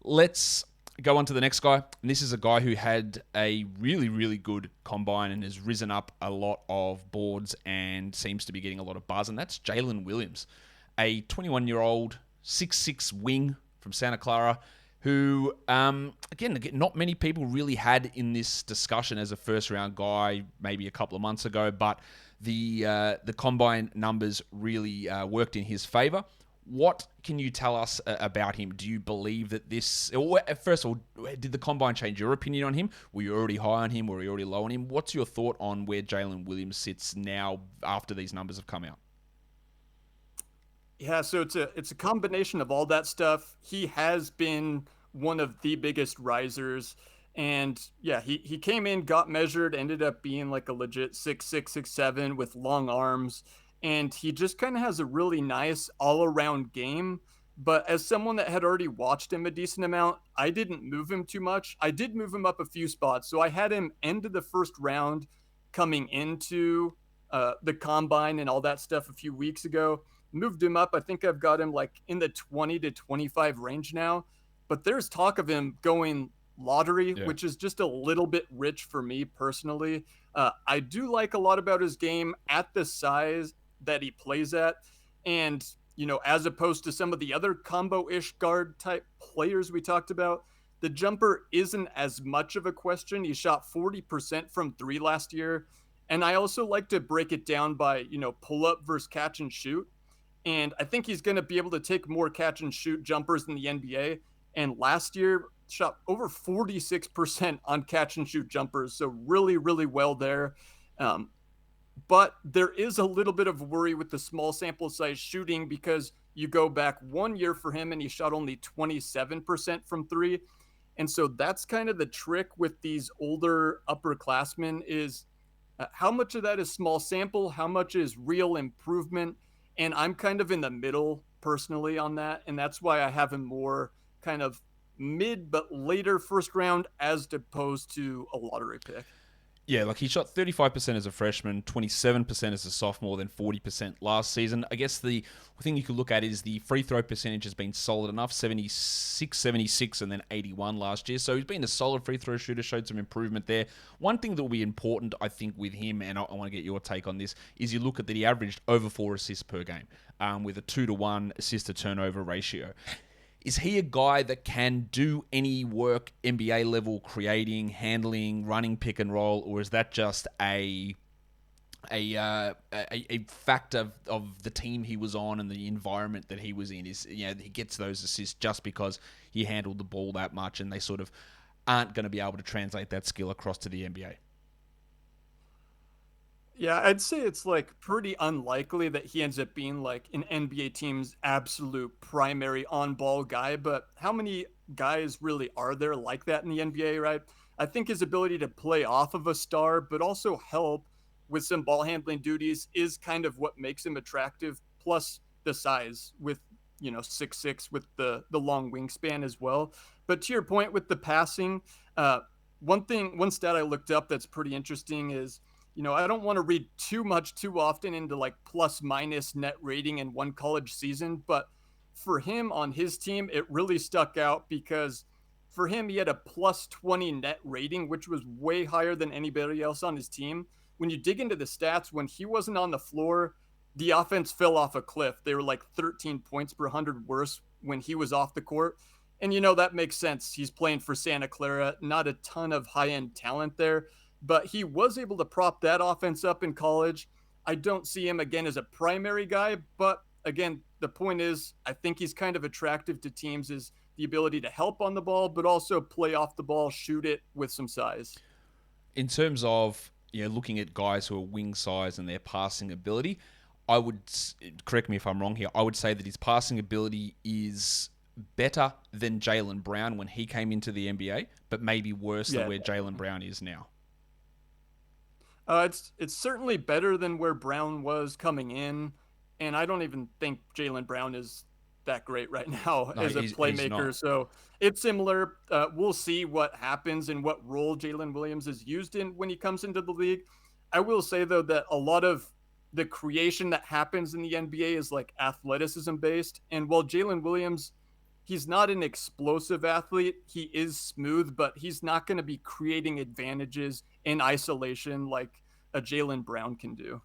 Let's go on to the next guy. And this is a guy who had a really, really good combine and has risen up a lot of boards and seems to be getting a lot of buzz. And that's Jalen Williams, a 21-year-old 6'6" wing from Santa Clara who, again, not many people really had in this discussion as a first-round guy maybe a couple of months ago, but the combine numbers really worked in his favor. What can you tell us about him? Do you believe that this... First of all, did the combine change your opinion on him? Were you already high on him? Were you already low on him? What's your thought on where Jalen Williams sits now after these numbers have come out? Yeah, so it's a combination of all that stuff. He has been one of the biggest risers. And yeah, he came in, got measured, ended up being like a legit 6'6", 6'7" with long arms. And he just kind of has a really nice all-around game. But as someone that had already watched him a decent amount, I didn't move him too much. I did move him up a few spots. So I had him end of the first round coming into the combine and all that stuff a few weeks ago. Moved him up. I think I've got him like in the 20 to 25 range now. But there's talk of him going lottery, Yeah. which is just a little bit rich for me personally. I do like a lot about his game at the size that he plays at. And, as opposed to some of the other combo-ish guard type players we talked about, the jumper isn't as much of a question. He shot 40% from three last year. And I also like to break it down by, pull up versus catch and shoot. And I think he's going to be able to take more catch and shoot jumpers in the NBA. And last year, shot over 46% on catch and shoot jumpers. So really, really well there. But there is a little bit of worry with the small sample size shooting because you go back 1 year for him and he shot only 27% from three. And so that's kind of the trick with these older upperclassmen is how much of that is small sample, how much is real improvement. And I'm kind of in the middle personally on that. And that's why I have him more kind of mid but later first round as opposed to a lottery pick. Yeah, like he shot 35% as a freshman, 27% as a sophomore, then 40% last season. I guess the thing you could look at is the free throw percentage has been solid enough, 76, 76, and then 81 last year. So he's been a solid free throw shooter, showed some improvement there. One thing that will be important, I think, with him, and I want to get your take on this, is you look at that he averaged over 4 assists per game with a 2-to-1 assist-to-turnover ratio. Is he a guy that can do any work NBA level, creating, handling, running pick and roll, or is that just a fact of the team he was on and the environment that he was in? Is he gets those assists just because he handled the ball that much, and they sort of aren't going to be able to translate that skill across to the NBA? Yeah, I'd say it's like pretty unlikely that he ends up being like an NBA team's absolute primary on ball guy. But how many guys really are there like that in the NBA, right? I think his ability to play off of a star, but also help with some ball handling duties is kind of what makes him attractive. Plus the size with, 6'6" with the long wingspan as well. But to your point with the passing, one stat I looked up that's pretty interesting is, I don't want to read too much too often into like plus minus net rating in one college season, but for him on his team, it really stuck out because for him, he had a plus 20 net rating, which was way higher than anybody else on his team. When you dig into the stats, when he wasn't on the floor, the offense fell off a cliff. They were like 13 points per 100 worse when he was off the court. And, that makes sense. He's playing for Santa Clara, not a ton of high end talent there, but he was able to prop that offense up in college. I don't see him again as a primary guy, but again, the point is, I think he's kind of attractive to teams is the ability to help on the ball, but also play off the ball, shoot it with some size. In terms of looking at guys who are wing size and their passing ability, I would, correct me if I'm wrong here, I would say that his passing ability is better than Jaylen Brown when he came into the NBA, but maybe worse than where Jaylen Brown is now. It's certainly better than where Brown was coming in, and I don't even think Jaylen Brown is that great right now No, as a he's playmaker. not. So it's similar. We'll see what happens and what role Jalen Williams is used in when he comes into the league. I will say though that a lot of the creation that happens in the NBA is like athleticism based, and while Jalen Williams he's not an explosive athlete. He is smooth, but he's not going to be creating advantages in isolation like a Jalen Brown can do.